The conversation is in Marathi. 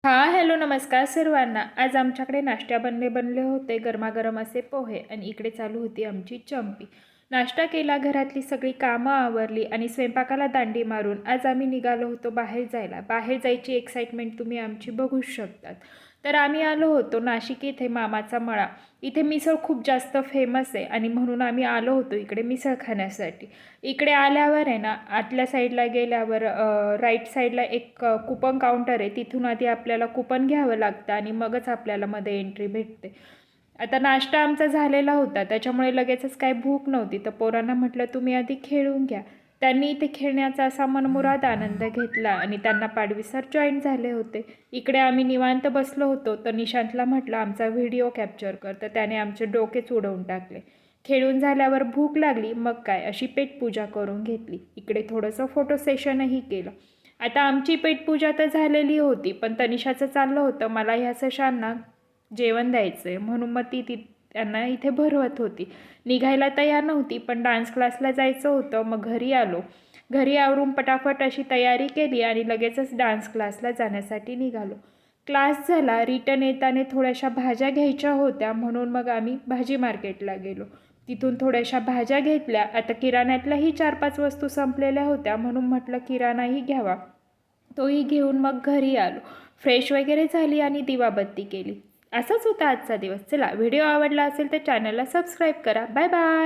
हॅलो नमस्कार सर्वांना। आज आमच्याकडे नाश्ता बनले होते गरमागरम असे पोहे आणि इकडे चालू होती आमची चंपी। नाश्ता केला, घरातली सगळी कामं आवरली आणि स्वयंपाकाला दांडी मारून आज आम्ही निघालो होतो बाहेर जायला। बाहेर जायची एक्साइटमेंट तुम्ही आमची बघू शकतात। तर आम्ही आलो होतो नाशिक इथे मामाचा मळा। इथे मिसळ खूप जास्त फेमस आहे आणि म्हणून आम्ही आलो होतो इकडे मिसळ खाण्यासाठी। इकडे आल्यावर आहे ना, आतल्या साईडला गेल्यावर राईट साईडला एक कुपन काउंटर आहे, तिथून आधी आपल्याला कुपन घ्यावं लागतं आणि मगच आपल्याला मध्ये एंट्री भेटते। आता नाश्ता आमचा झालेला होता, त्याच्यामुळे लगेचच काही भूक नव्हती, तर पोरांना म्हटलं तुम्ही आधी खेळून घ्या। त्यांनी इथे खेळण्याचा असा मनमुराद आनंद घेतला आणि त्यांना पाडवीसर जॉईन झाले होते। इकडे आम्ही निवांत बसलो होतो, तर निशांतला म्हटलं आमचा व्हिडिओ कॅप्चर कर, तर त्याने आमचे डोकेच उडवून टाकले। खेळून झाल्यावर भूक लागली, मग काय अशी पेटपूजा करून घेतली। इकडे थोडंसं फोटो सेशनही केलं। आता आमची पेटपूजा तर झालेली होती, पण तनिषाचं चाललं होतं मला ह्या सशांना जेवण द्यायचं आहे, म्हणून मग ती त्यांना इथे भरवत होती। निघायला तयार नव्हती, पण डान्स क्लासला जायचं होतं, मग घरी आलो। घरी आवरून पटापट अशी तयारी केली आणि लगेचच डान्स क्लासला जाण्यासाठी निघालो। क्लास झाला, रिटर्न येताना थोड्याशा भाज्या घ्यायच्या होत्या, म्हणून मग आम्ही भाजी मार्केटला गेलो। तिथून थोड्याशा भाज्या घेतल्या। आता किराण्यातल्याही 4-5 वस्तू संपलेल्या होत्या, म्हणून म्हटलं किराणाही घ्यावा। तोही घेऊन मग घरी आलो। फ्रेश वगैरे झाली आणि दिवाबत्ती केली। असाच होता आजचा दिवस। चला, व्हिडिओ आवडला असेल तर चॅनलला सबस्क्राईब करा। Bye bye.